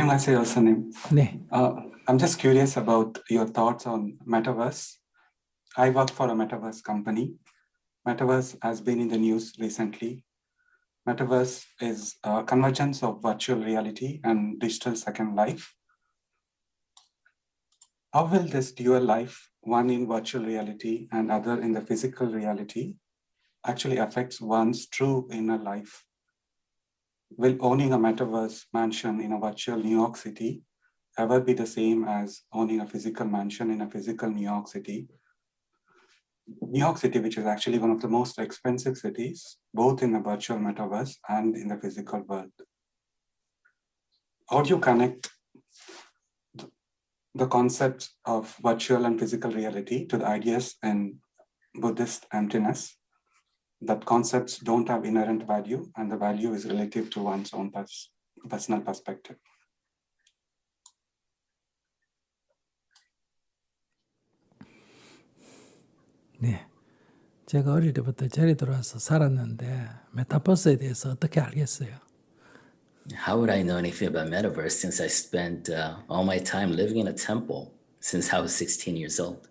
안녕하세요, Sunim. 네. I'm just curious about your thoughts on Metaverse. I work for a Metaverse company. Metaverse has been in the news recently. Metaverse is a convergence of virtual reality and digital second life. How will this dual life, one in virtual reality and other in the physical reality, actually affects one's true inner life? Will owning a Metaverse mansion in a virtual New York City ever be the same as owning a physical mansion in a physical New York City? New York City, which is actually one of the most expensive cities, both in the virtual metaverse and in the physical world. How do you connect the concepts of virtual and physical reality to the ideas in Buddhist emptiness, that concepts don't have inherent value and the value is relative to one's own personal perspective? 네. 제가 어릴 때부터 절에 들어와서 살았는데 메타버스에 대해서 어떻게 알겠어요? How would I know anything about Metaverse since I spent all my time living in a temple since I was 16 years old?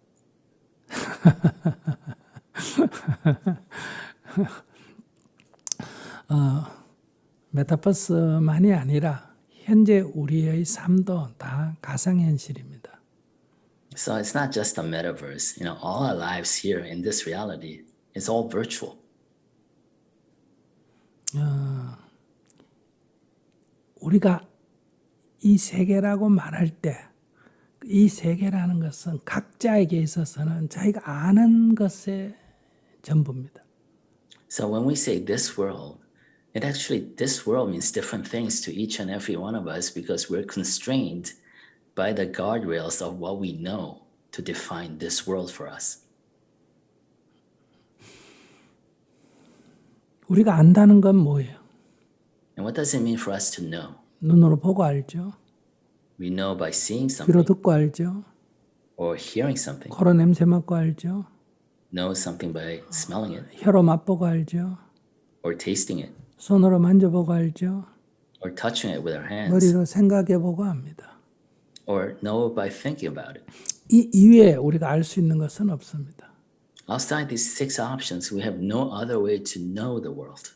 메타버스만이 아니라 현재 우리의 삶도 다 가상현실입니다. So it's not just a metaverse. All our lives here in this reality is all virtual. 우리가 이 세계라고 말할 때 이 세계라는 것은 각자에게 있어서는 자기가 아는 것의 전부입니다. So when we say this world, this world means different things to each and every one of us because we're constrained by the guardrails of what we know to define this world for us. 우리가 안다는 건 뭐예요? And what does it mean for us to know? 눈으로 보고 알죠. We know by seeing 귀로 something 듣고 알죠. or hearing something. 코로 냄새 맡고 알죠. Know something by smelling it 혀로 맛보고 알죠. or tasting it 손으로 만져보고 알죠. or touching it with our hands 머리로 생각해보고 압니다. or know by thinking about it. 이 이외에 우리가 알 수 있는 것은 없습니다. Outside these 6 options, we have no other way to know the world.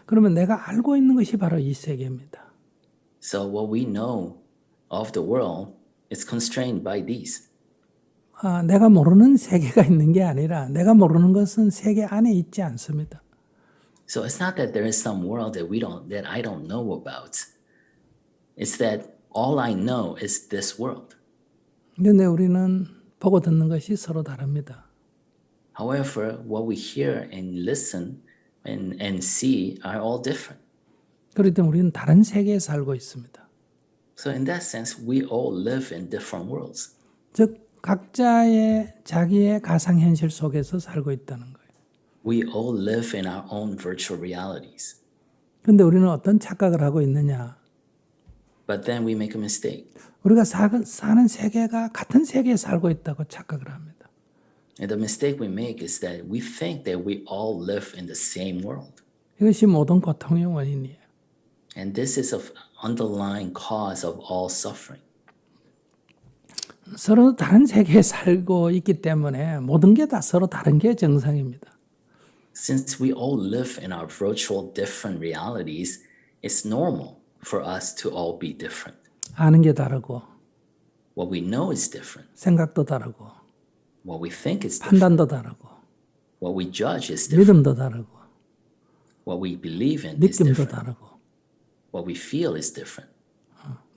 그러면 내가 알고 있는 것이 바로 이 세계입니다. So what we know of the world is constrained by these. 내가 모르는 세계가 있는 게 아니라 내가 모르는 것은 세계 안에 있지 않습니다. So it's not that there is some world that I don't know about. It's that all I know is this world. 그런데 우리는 보고 듣는 것이 서로 다릅니다. However, what we hear and listen and see are all different. 그렇기 때문에 우리는 다른 세계에 살고 있습니다. So in that sense, we all live in different worlds. 즉 각자의 자기의 가상현실 속에서 살고 있다는 거예요. We all live in our own virtual realities. 그런데 우리는 어떤 착각을 하고 있느냐? But then we make a mistake. 우리가 사는 세계가 같은 세계에 살고 있다고 착각을 합니다. And the mistake we make is that we think that we all live in the same world. 이것이 모든 고통의 원인이에요. And this is an underlying cause of all suffering. 서로 다른 세계에 살고 있기 때문에 모든 게 다 서로 다른 게 정상입니다. Since we all live in our virtual different realities, it's normal for us to all be different. 아는 게 다르고 What we know is different. 생각도 다르고 What we think is different. 판단도 다르고 What we judge is different. 믿음도 다르고 What we believe in is 느낌도 different. 다르고 What we feel is different.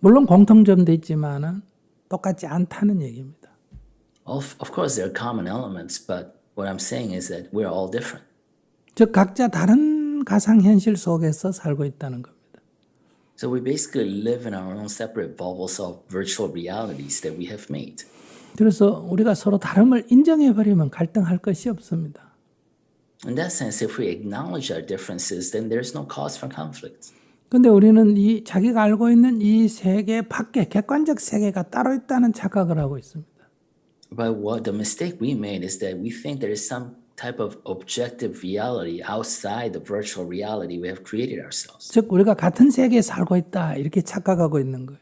물론 공통점도 있지만은 똑같지 않다는 얘기입니다. Of course, there are common elements, but what I'm saying is that we're all different. 즉 각자 다른 가상현실 속에서 살고 있다는 겁니다. So we basically live in our own separate bubbles of virtual realities that we have made. 그래서 우리가 서로 다름을 인정해버리면 갈등할 것이 없습니다. In that sense, if we acknowledge our differences, then there's no cause for conflict. 근데 우리는 이 자기가 알고 있는 이 세계 밖에 객관적 세계가 따로 있다는 착각을 하고 있습니다. But what the mistake we made is that we think there is some type of objective reality outside the virtual reality we have created ourselves. 즉 우리가 같은 세계에 살고 있다 이렇게 착각하고 있는 거예요.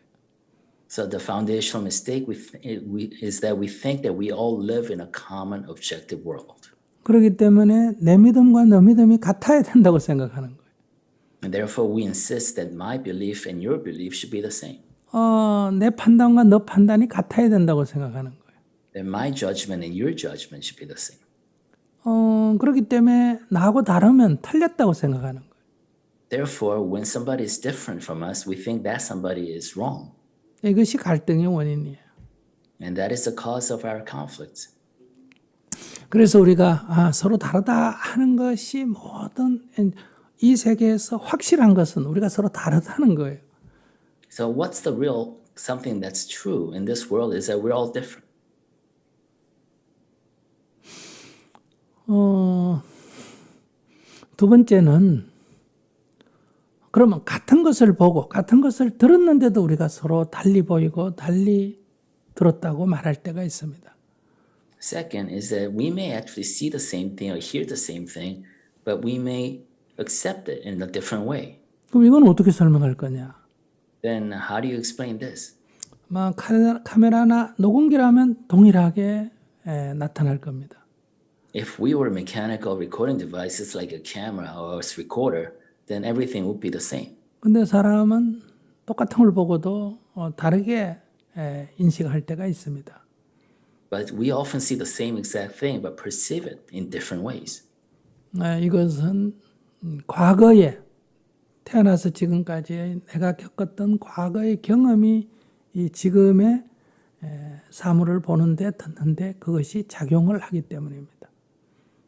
So the foundational mistake is that we think that we all live in a common objective world. 그렇기 때문에 내 믿음과 너 믿음이 같아야 된다고 생각하는 거예요. And therefore we insist that my belief and your belief should be the same. 내 판단과 너 판단이 같아야 된다고 생각하는 거예요. That my judgment and your judgment should be the same. 그렇기 때문에 나하고 다르면 틀렸다고 생각하는 거예요. Therefore, when somebody is different from us, we think that somebody is wrong. 이것이 갈등의 원인이에요. And that is the cause of our conflicts. 그래서 우리가 서로 다르다 하는 것이 모든 이 세계에서 확실한 것은 우리가 서로 다르다는 거예요. So what's the real something that's true in this world is that we're all different. 두 번째는 그러면 같은 것을 보고 같은 것을 들었는데도 우리가 서로 달리 보이고 달리 들었다고 말할 때가 있습니다. Second is that we may actually see the same thing or hear the same thing, but we may accept it in a different way. 그럼 이건 어떻게 설명할 거냐? Then how do you explain this? 카메라나 녹음기라면 동일하게 나타날 겁니다. If we were mechanical recording devices like a camera or a recorder, then everything would be the same. 근데 사람은 똑같은 걸 보고도 다르게 인식할 때가 있습니다. But we often see the same exact thing but perceive it in different ways. 이것은 과거에 태어나서 지금까지 내가 겪었던 과거의 경험이 이 지금의 사물을 보는데 듣는데 그것이 작용을 하기 때문입니다.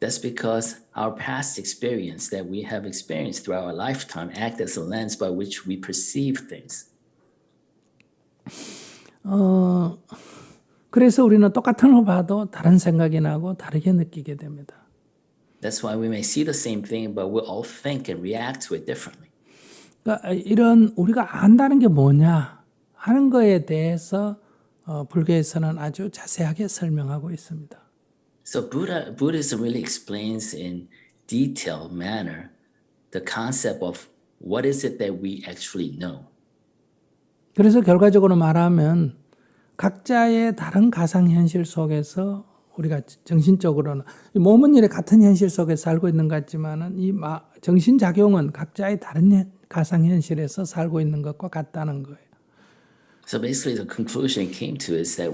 That's because our past experience that we have experienced throughout our lifetime act as a lens by which we perceive things. 그래서 우리는 똑같은 걸 봐도 다른 생각이 나고 다르게 느끼게 됩니다. That's why we may see the same thing, but we'll all think and react to it differently. 그러니까 이런 우리가 안다는 게 뭐냐 하는 거에 대해서 불교에서는 아주 자세하게 설명하고 있습니다. So Buddhism really explains in detailed manner the concept of what is it that we actually know. 그래서 결과적으로 말하면 각자의 다른 가상현실 속에서 우리가 정신적으로는 몸은 이래 같은 현실 속에 살고 있는 것 같지만은 이 정신작용은 각자의 다른 가상현실에서 살고 있는 것과 같다는 거예요. So basically the conclusion it came to is that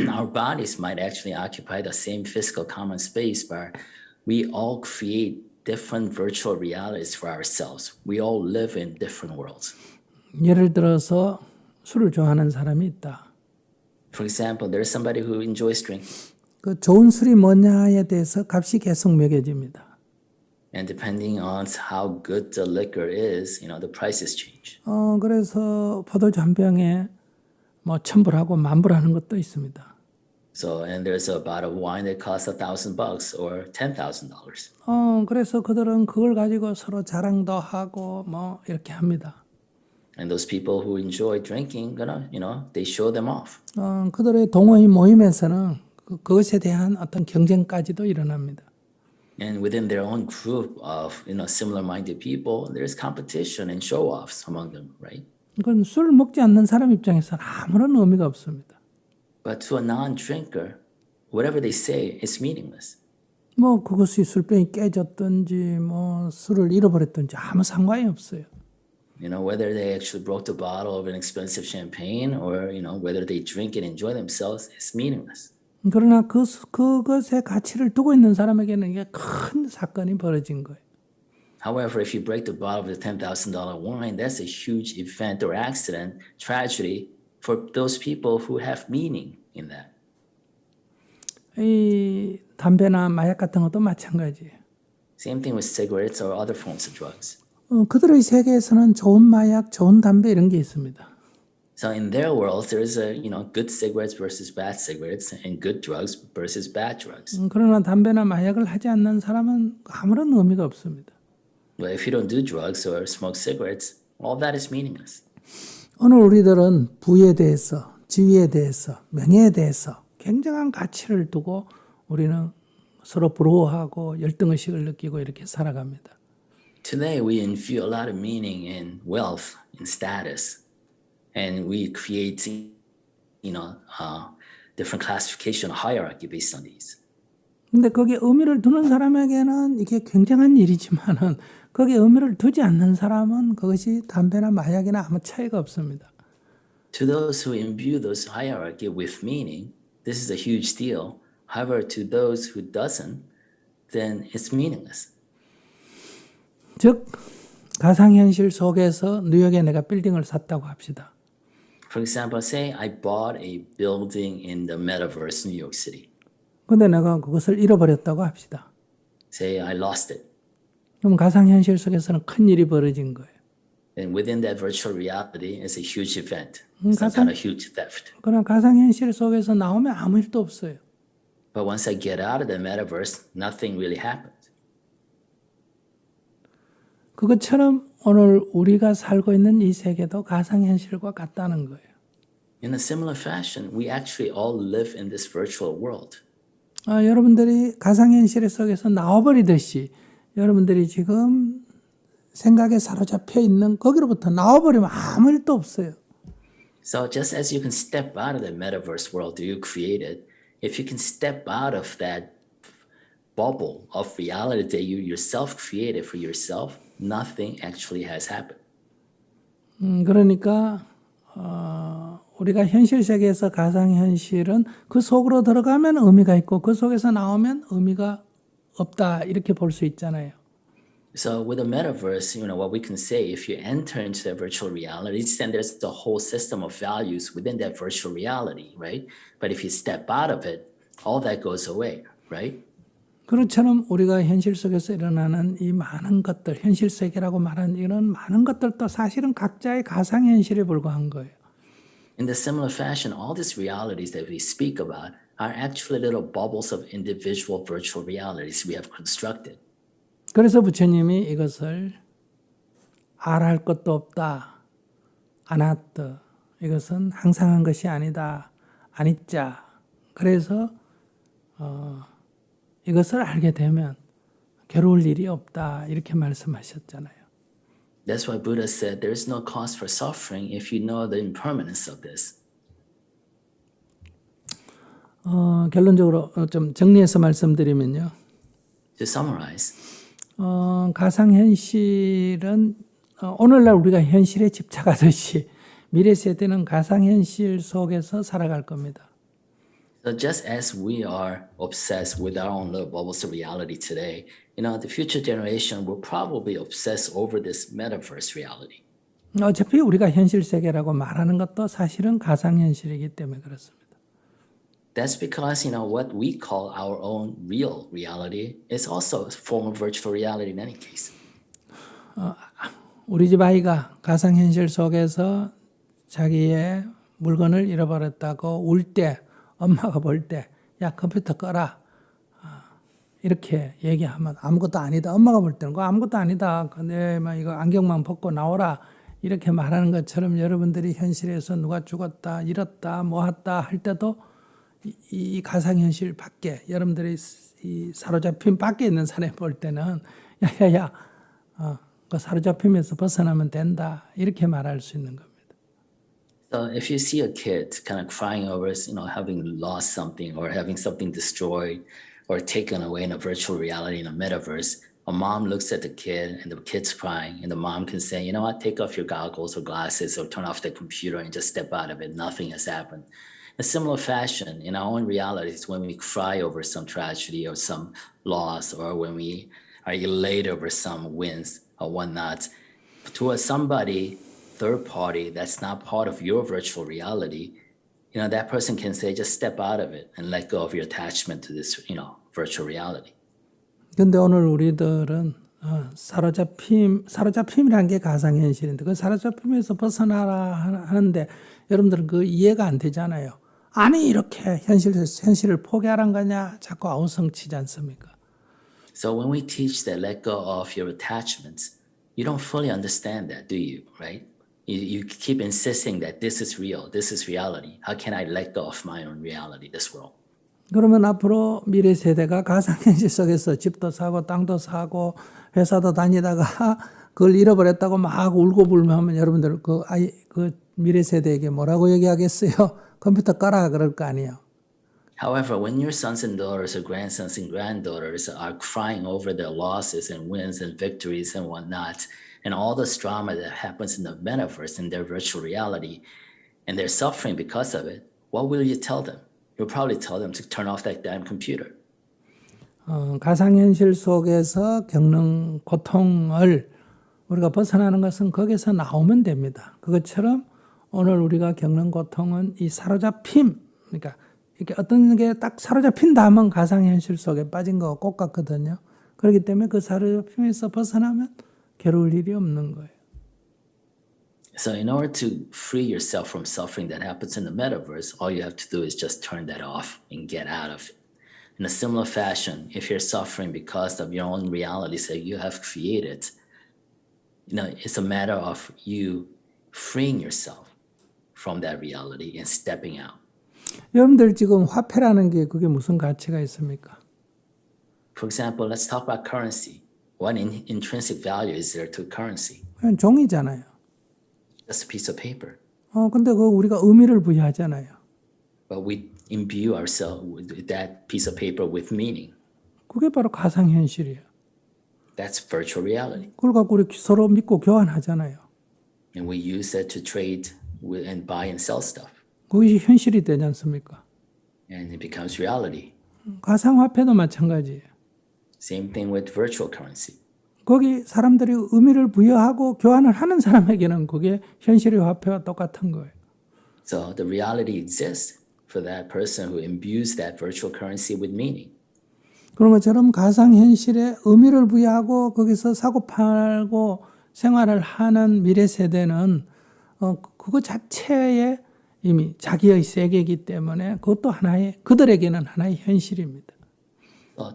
our bodies might actually occupy the same physical common space, but we all create different virtual realities for ourselves. We all live in different worlds. 예를 들어서 술을 좋아하는 사람이 있다. For example, there's somebody who enjoys drinking. 그 좋은 술이 뭐냐에 대해서 값이 계속 매겨집니다. And depending on how good the liquor is, the prices change. 그래서 포도주 한 병에 뭐 1,000불하고 10,000불 하는 것도 있습니다. So, and there's a bottle of wine that costs $1,000 or $10,000. 그래서 그들은 그걸 가지고 서로 자랑도 하고 뭐 이렇게 합니다. And those people who enjoy drinking, they show them off. 그들의 동호인 모임에서는 그것에 대한 어떤 경쟁까지도 일어납니다. And within their own group of similar-minded people, there's competition and show-offs among them, right? 그건 술 먹지 않는 사람 입장에서는 아무런 의미가 없습니다. But to a non-drinker, whatever they say is meaningless. 뭐 그것이 술병이 깨졌든지 뭐 술을 잃어버렸든지 아무 상관이 없어요. Whether they actually broke the bottle of an expensive champagne or whether they drink and enjoy themselves, it's meaningless. 그러나 그것의 가치를 두고 있는 사람에게는 이게 큰 사건이 벌어진 거예요. However, if you break the bottle of the $10,000 wine, that's a huge event or accident, tragedy for those people who have meaning in that. 이 담배나 마약 같은 것도 마찬가지예요. Same thing with cigarettes or other forms of drugs. 그들의 세계에서는 좋은 마약, 좋은 담배 이런 게 있습니다. So in their world, there is good cigarettes versus bad cigarettes and good drugs versus bad drugs. 그러나 담배나 마약을 하지 않는 사람은 아무런 의미가 없습니다. But if you don't do drugs or smoke cigarettes, all that is meaningless. 오늘 우리들은 부에 대해서, 지위에 대해서, 명예에 대해서 굉장한 가치를 두고 우리는 서로 부러워하고 열등의식을 느끼고 이렇게 살아갑니다. Today, we infuse a lot of meaning in wealth, in status, and we create, different classification hierarchy based on these. 근데 거기에 의미를 두는 사람에게는 이게 굉장한 일이지만은 거기에 의미를 두지 않는 사람은 그것이 담배나 마약이나 아무 차이가 없습니다. To those who imbue those hierarchy with meaning, this is a huge deal. However, to those who doesn't, then it's meaningless. 즉 가상현실 속에서 뉴욕에 내가 빌딩을 샀다고 합시다. For example, say I bought a building in the Metaverse, New York City. 근데 내가 그것을 잃어버렸다고 합시다. Say I lost it. 그럼 가상현실 속에서는 큰 일이 벌어진 거예요. And within that virtual reality is a huge event, some kind of huge theft. 그러나 가상현실 속에서 나오면 아무 일도 없어요. But once I get out of the Metaverse, nothing really happens. 그것처럼 오늘 우리가 살고 있는 이 세계도 가상현실과 같다는 거예요. In a similar fashion, we actually all live in this virtual world. 여러분들이 가상현실 속에서 나와버리듯이 여러분들이 지금 생각에 사로잡혀 있는 거기로부터 나와버리면 아무 일도 없어요. So just as you can step out of the metaverse world that you created, if you can step out of that bubble of reality that you yourself created for yourself, nothing actually has happened. 그러니까 우리가 현실 세계에서 가상현실은 그 속으로 들어가면 의미가 있고 그 속에서 나오면 의미가 없다 이렇게 볼 수 있잖아요. So with the metaverse, what we can say, if you enter into that virtual reality, then there's the whole system of values within that virtual reality, right? But if you step out of it, all that goes away, right? 그렇처럼 우리가 현실 속에서 일어나는 이 많은 것들, 현실 세계라고 말하는 이런 많은 것들도 사실은 각자의 가상현실에 불과한 거예요. In the similar fashion, all these realities that we speak about are actually little bubbles of individual virtual realities we have constructed. 그래서 부처님이 이것을 알할 것도 없다, 아나뜨, 이것은 항상한 것이 아니다, 아니짜. 그래서 이것을 알게 되면 괴로울 일이 없다 이렇게 말씀하셨잖아요. That's why Buddha said there is no cause for suffering if you know the impermanence of this. 결론적으로 좀 정리해서 말씀드리면요. To summarize, 가상현실은 오늘날 우리가 현실에 집착하듯이 미래 세대는 가상현실 속에서 살아갈 겁니다. so just as we are obsessed with our own little bubbles of reality today, the future generation will probably obsess over this metaverse reality. 어차피 우리가 현실 세계라고 말하는 것도 사실은 가상현실이기 때문에 그렇습니다. That's because, what we call our own real reality is also a form of virtual reality in any case. 우리 집 아이가 가상현실 속에서 자기의 물건을 잃어버렸다고 울 때 엄마가 볼 때 야 컴퓨터 꺼라 이렇게 얘기하면 아무것도 아니다. 엄마가 볼 때는 그거 아무것도 아니다. 근데 이거 안경만 벗고 나오라 이렇게 말하는 것처럼 여러분들이 현실에서 누가 죽었다 잃었다 뭐 했다 할 때도 이 가상현실 밖에 여러분들이 이 사로잡힘 밖에 있는 사람이 볼 때는 야야야 그 사로잡힘에서 벗어나면 된다 이렇게 말할 수 있는 겁니다. So if you see a kid kind of crying over, having lost something or having something destroyed or taken away in a virtual reality in a metaverse, a mom looks at the kid and the kid's crying and the mom can say, you know what, take off your goggles or glasses or turn off the computer and just step out of it. Nothing has happened. In a similar fashion, in our own realities, when we cry over some tragedy or some loss or when we are elated over some wins or whatnot, to somebody, third party that's not part of your virtual reality, that person can say, just step out of it and let go of your attachment to this, virtual reality. 근데 오늘 우리들은 사로잡힘이란 게 가상현실인데 그 사로잡힘에서 벗어나라 하는데 여러분들은 그 이해가 안 되잖아요. 아니 이렇게 현실을 포기하란 거냐 자꾸 아우성치지 않습니까? So when we teach that let go of your attachments, you don't fully understand that, do you? Right? You keep insisting that this is real, this is reality. How can I let go of my own reality, this world? 그러면 앞으로 미래 세대가 가상현실 속에서 집도 사고 땅도 사고 회사도 다니다가 그걸 잃어버렸다고 막 울고불며 하면 여러분들 그 미래 세대에게 뭐라고 얘기하겠어요? 컴퓨터 까라 그럴 거 아니에요. However, when your sons and daughters or grandsons and granddaughters are crying over their losses and wins and victories and whatnot, and all this drama that happens in the metaverse in their virtual reality, and they're suffering because of it, what will you tell them? You'll probably tell them to turn off that damn computer. 가상현실 속에서 겪는 고통을 우리가 벗어나는 것은 거기서 나오면 됩니다. 그것처럼 오늘 우리가 겪는 고통은 이 사로잡힘, 그러니까 이렇게 어떤 게 딱 사로잡힌다 하면 가상현실 속에 빠진 거 꼭 같거든요. 그렇기 때문에 그 사로잡힘에서 벗어나면 괴로울 일이 없는 거예요. So in order to free yourself from suffering that happens in the metaverse, all you have to do is just turn that off and get out of it. In a similar fashion, if you're suffering because of your own realities that you have created, it's a matter of you freeing yourself from that reality and stepping out. 여러분들 지금 화폐라는 게 그게 무슨 가치가 있습니까? For example, let's talk about currency. What intrinsic value is there to currency? 그냥 종이잖아요. Just a piece of paper. 근데 그 우리가 의미를 부여하잖아요. But we imbue ourselves with that piece of paper with meaning. 그게 바로 가상현실이에요. That's virtual reality. 그걸 갖고 우리 서로 믿고 교환하잖아요. And we use that to trade and buy and sell stuff. 그것이 현실이 되지 않습니까? And it becomes reality. 가상화폐도 마찬가지예요. Same thing with virtual currency. 거기 사람들이 의미를 부여하고 교환을 하는 사람에게는 그게 현실의 화폐와 똑같은 거예요. So the reality exists for that person who imbues that virtual currency with meaning. 그런 것처럼 가상현실에 의미를 부여하고 거기서 사고 팔고 생활을 하는 미래 세대는 그거 자체에 이미 자기의 세계이기 때문에 그것도 하나의 그들에게는 하나의 현실입니다.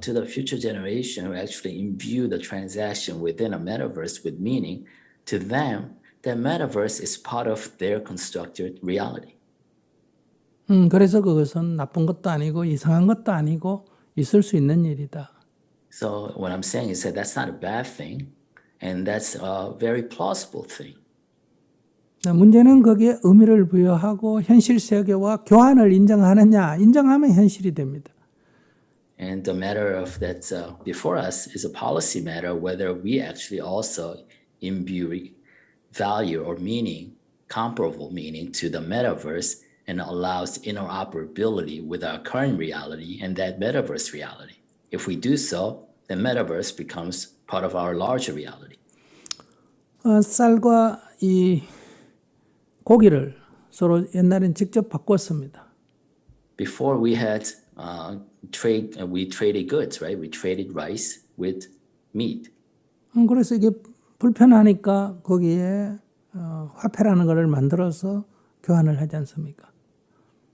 To the future generation who actually imbue the transaction within a metaverse with meaning, to them, that metaverse is part of their constructed reality. 그래서 그것은 나쁜 것도 아니고 이상한 것도 아니고 있을 수 있는 일이다. So what I'm saying is that that's not a bad thing, and that's a very plausible thing. 문제는 거기에 의미를 부여하고 현실 세계와 교환을 인정하느냐, 인정하면 현실이 됩니다. And the matter of that before us is a policy matter, whether we actually also imbue value or meaning, comparable meaning to the metaverse and allows interoperability with our current reality and that metaverse reality. If we do so, the metaverse becomes part of our larger reality. 쌀과 이 고기를 서로 옛날엔 직접 바꿨습니다. Before we had we traded goods, right? We traded rice with meat. 그래서 이게 불편하니까 거기에 화폐라는 것을 만들어서 교환을 하지 않습니까?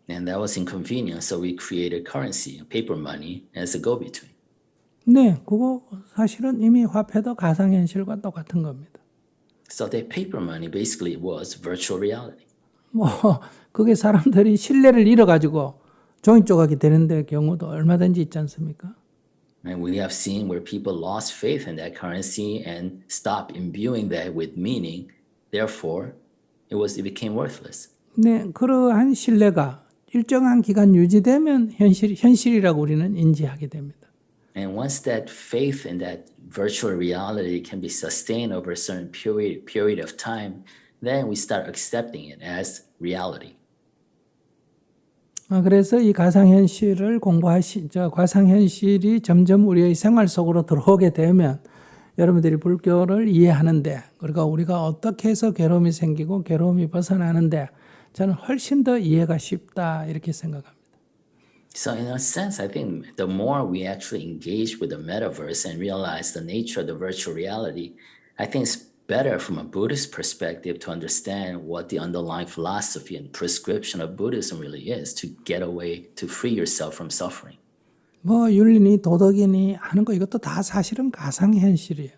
And that was inconvenient, so we created currency, paper money, as a go-between. 네, 그거 사실은 이미 화폐도 가상현실과 똑같은 겁니다. So that paper money basically was virtual reality. 그게 사람들이 신뢰를 잃어가지고 종이 조각이 되는 데 경우도 얼마든지 있지 않습니까? And we have seen where people lost faith in that currency and stopped imbuing that with meaning. Therefore, it became worthless. 네, 그러한 신뢰가 일정한 기간 유지되면 현실이라고 우리는 인지하게 됩니다. And once that faith in that virtual reality can be sustained over a certain period of time, then we start accepting it as reality. 그래서 이 가상현실을 가상현실이 점점 우리의 생활 속으로 들어오게 되면 여러분들이 불교를 이해하는데, 그러니까 우리가 어떻게 해서 괴로움이 생기고 괴로움이 벗어나는데 저는 훨씬 더 이해가 쉽다 이렇게 생각합니다. So in a sense, I think the more we actually engage with the metaverse and realize the nature of the virtual reality, I think it's better from a Buddhist perspective to understand what the underlying philosophy and prescription of Buddhism really is to get away, to free yourself from suffering. 윤리니 도덕이니 하는 거 이것도 다 사실은 가상현실이에요.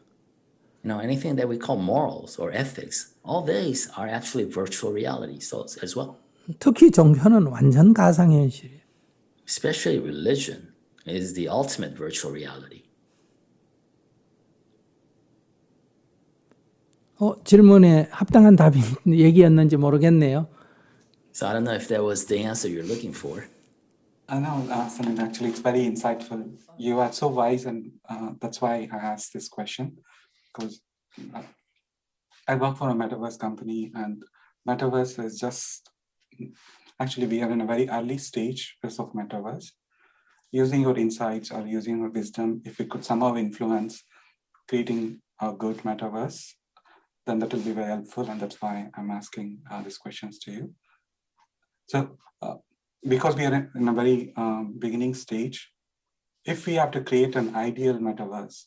Anything that we call morals or ethics, all these are actually virtual reality as well. 특히 종교는 완전 가상현실이에요. especially religion, is the ultimate virtual reality. 질문에 합당한 답이 얘기였는지 모르겠네요. So I don't know if that was the answer you're looking for. I know, Sunil, actually, it's very insightful. You are so wise, and that's why I asked this question, because I work for a Metaverse company, and Metaverse is just, actually, we are in a very early stage of Metaverse. Using your insights or using your wisdom, if it could somehow influence creating a good Metaverse, then that will be very helpful, and that's why I'm asking these questions to you. So, because we are in a very beginning stage, if we have to create an ideal metaverse,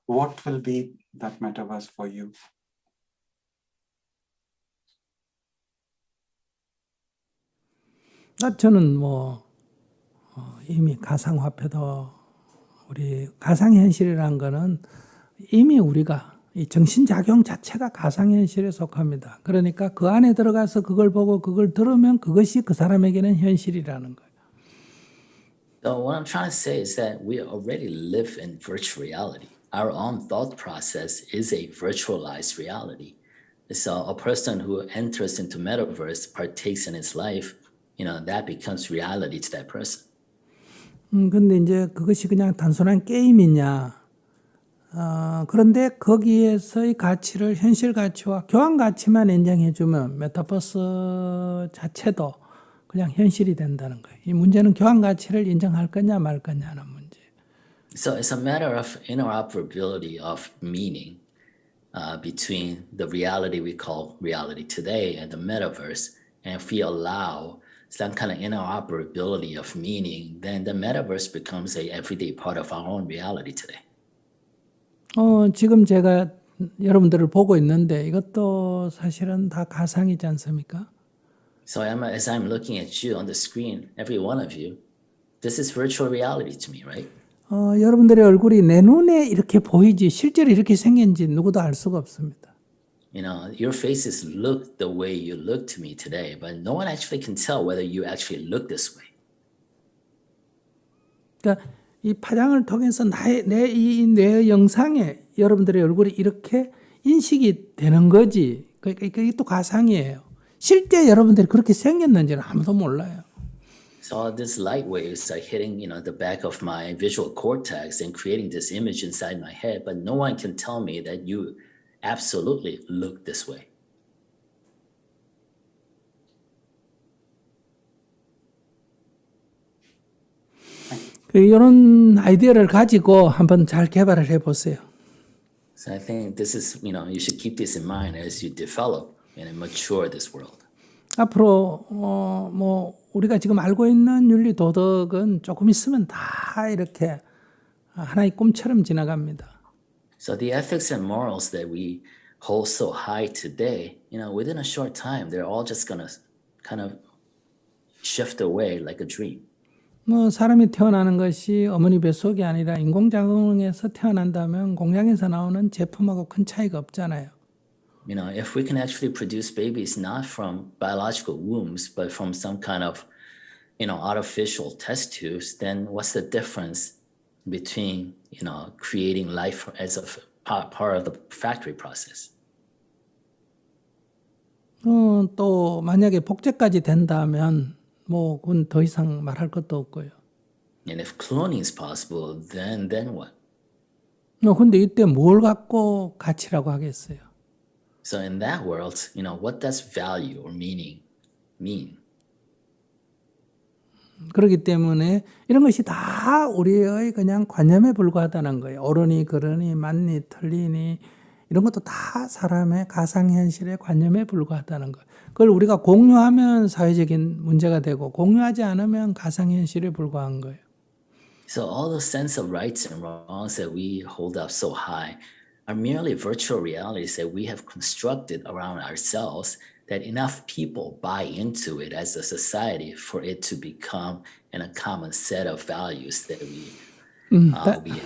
what will be that metaverse for you? 저는 이미 가상화폐도 우리 가상현실이라는 거는 이미 우리가 이 정신작용 자체가 가상현실에 속합니다. 그러니까 그 안에 들어가서 그걸 보고 그걸 들으면 그것이 그 사람에게는 현실이라는 거예요. So what I'm trying to say is that we already live in virtual reality. Our own thought process is a virtualized reality. So a person who enters into Metaverse, partakes in his life, that becomes reality to that person. 근데 이제 그것이 그냥 단순한 게임이냐? 그런데 거기에서의 가치를 현실 가치와 교환 가치만 인정해주면 메타버스 자체도 그냥 현실이 된다는 거예요. 이 문제는 교환 가치를 인정할 거냐 말 거냐는 문제. So it's a matter of interoperability of meaning between the reality we call reality today and the metaverse. And if we allow some kind of interoperability of meaning, then the metaverse becomes a everyday part of our own reality today. 지금 제가 여러분들을 보고 있는데 이것도 사실은 다 가상이지 않습니까? So as I'm looking at you on the screen, every one of you, this is virtual reality to me, right? 여러분들의 얼굴이 내 눈에 이렇게 보이지 실제로 이렇게 생긴지 누구도 알 수가 없습니다. Your faces look the way you look to me today, but no one actually can tell whether you actually look this way. 그러니까 이 파장을 통해서 내 영상에 여러분들의 얼굴이 이렇게 인식이 되는 거지. 그게 또 가상이에요. 실제 여러분들이 그렇게 생겼는지는 아무도 몰라요. So these light waves are hitting, the back of my visual cortex and creating this image inside my head, but no one can tell me that you absolutely look this way. 이런 아이디어를 가지고 한번 잘 개발을 해보세요. So I think this is, you should keep this in mind as you develop and mature this world. 앞으로 우리가 지금 알고 있는 윤리 도덕은 조금 있으면 다 이렇게 하나의 꿈처럼 지나갑니다. So the ethics and morals that we hold so high today, within a short time, they're all just gonna kind of shift away like a dream. 사람이 태어나는 것이 어머니 뱃속이 아니라 인공자궁에서 태어난다면 공장에서 나오는 제품하고 큰 차이가 없잖아요. If we can actually produce babies not from biological wombs, but from some kind of, artificial test tubes, then what's the difference between, creating life as a part of the factory process? 또 만약에 복제까지 된다면 그건 더 이상 말할 것도 없고요. And if cloning is possible, then what? 근데 이때 뭘 갖고 가치라고 하겠어요? So in that world, what does value or meaning mean? 그렇기 때문에 이런 것이 다 우리의 그냥 관념에 불과하다는 거예요. 옳으니 그러니 맞니 틀리니 이런 것도 다 사람의 가상현실의 관념에 불과하다는 거예요. 그걸 우리가 공유하면 사회적인 문제가 되고 공유하지 않으면 가상현실에 불과한 거예요. So all the sense of rights and wrongs that we hold up so high are merely virtual realities that we have constructed around ourselves that enough people buy into it as a society for it to become a common set of values that we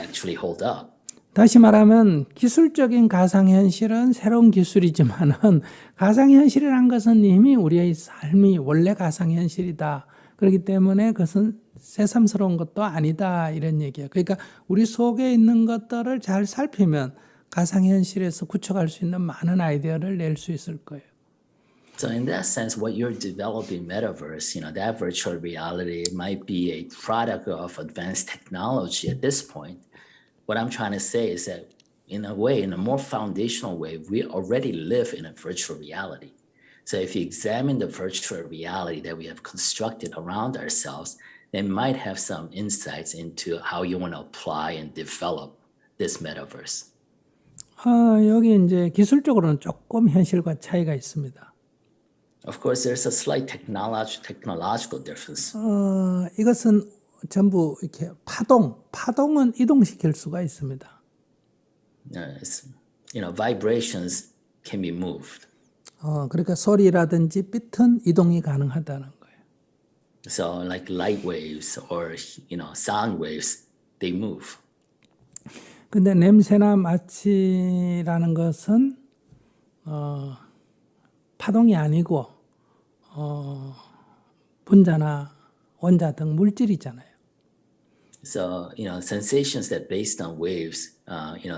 actually hold up. 다시 말하면 기술적인 가상현실은 새로운 기술이지만은 가상현실이란 것은 이미 우리의 삶이 원래 가상현실이다. 그렇기 때문에 그것은 새삼스러운 것도 아니다 이런 얘기예요. 그러니까 우리 속에 있는 것들을 잘 살피면 가상현실에서 구축할 수 있는 많은 아이디어를 낼 수 있을 거예요. So in that sense, what you're developing metaverse, that virtual reality might be a product of advanced technology at this point. What I'm trying to say is that in a way, in a more foundational way, we already live in a virtual reality. So if you examine the virtual reality that we have constructed around ourselves, they might have some insights into how you want to apply and develop this metaverse. 여기 이제 기술적으로는 조금 현실과 차이가 있습니다. Of course, there's a slight technological difference. 이것은 전부 이렇게 파동은 이동시킬 수가 있습니다. Vibrations can be moved. 그러니까 소리라든지 빛은 이동이 가능하다는 거예요. So like light waves or sound waves, they move. 근데 냄새나 맛이라는 것은 파동이 아니고 분자나 원자 등 물질이잖아요. So sensations that based on waves,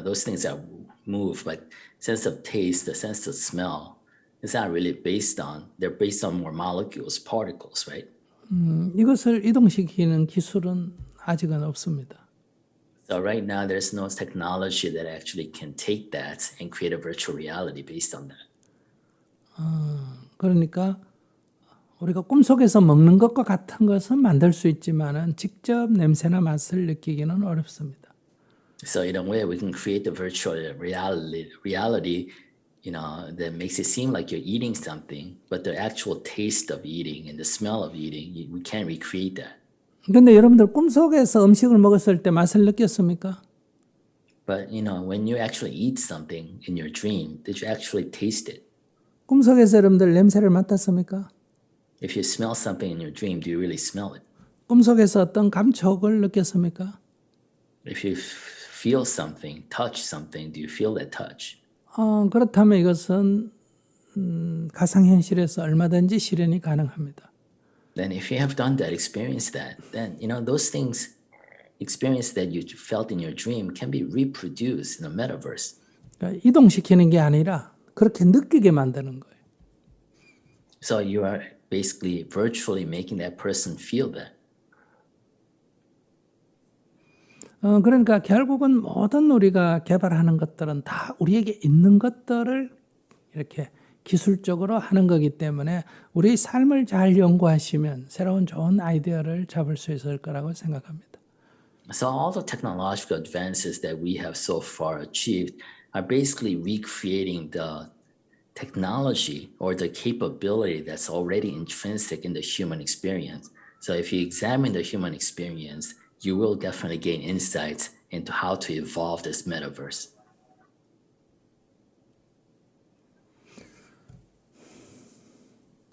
those things that move, but sense of taste, the sense of smell, it's not really based on. They're based on more molecules, particles, right? 이것을 이동시키는 기술은 아직은 없습니다. So right now, there's no technology that actually can take that and create a virtual reality based on that. 그러니까 우리가 꿈속에서 먹는 것과 같은 것은 만들 수 있지만은 직접 냄새나 맛을 느끼기는 어렵습니다. So in a way, we can create the virtual reality, that makes it seem like you're eating something, but the actual taste of eating and the smell of eating, we can't recreate that. 근데 여러분들 꿈속에서 음식을 먹었을 때 맛을 느꼈습니까? But when you actually eat something in your dream, did you actually taste it? 꿈속에서 여러분들 냄새를 맡았습니까? If you smell something in your dream, do you really smell it? 꿈속에서 어떤 감촉을 느꼈습니까? If you feel something, touch something, do you feel that touch? 그렇다면 이것은 가상현실에서 얼마든지 실현이 가능합니다. Then if you have done that, experienced that, then those things, experience that you felt in your dream can be reproduced in a metaverse. 그러니까 이동시키는 게 아니라 그렇게 느끼게 만드는 거예요. So you are basically virtually making that person feel that. 그러니까 결국은 모든 우리가 개발하는 것들은 다 우리에게 있는 것들을 이렇게 기술적으로 하는 거기 때문에 우리 삶을 잘 연구하시면 새로운 좋은 아이디어를 잡을 수 있을 거라고 생각합니다. So all the technological advances that we have so far achieved are basically recreating the technology or the capability that's already intrinsic in the human experience. So if you examine the human experience, you will definitely gain insights into how to evolve this metaverse.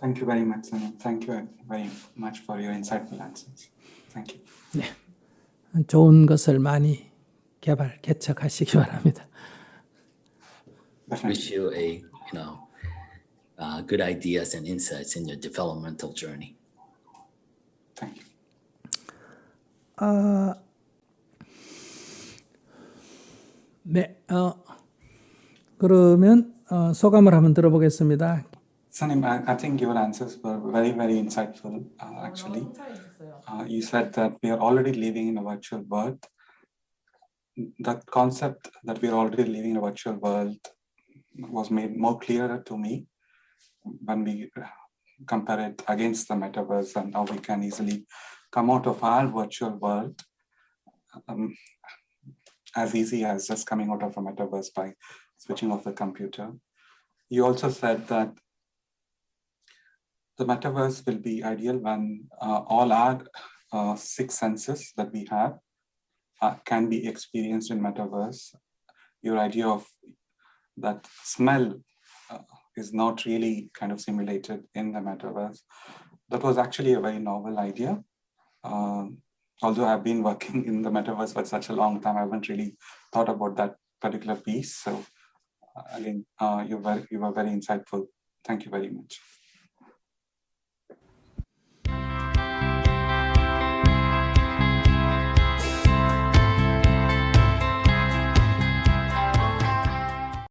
Thank you very much, Sunim. Thank you very much for your insightful answers. Thank you. 네, 좋은 것을 많이 개척하시기 바랍니다. Wish you good ideas and insights in your developmental journey. Thank you. 네, 그러면 소감을 한번 들어보겠습니다. Sunim, I think your answers were very, very insightful, actually. You said that we are already living in a virtual world. That concept that we are already living in a virtual world was made more clearer to me when we compare it against the metaverse and how we can easily come out of our virtual world as easy as just coming out of a metaverse by switching off the computer. You also said that the metaverse will be ideal when all our six senses that we have can be experienced in metaverse. Your idea of that smell is not really kind of simulated in the metaverse. That was actually a very novel idea. Although I've been working in the metaverse for such a long time, I haven't really thought about that particular piece. So again, you were very insightful. Thank you very much.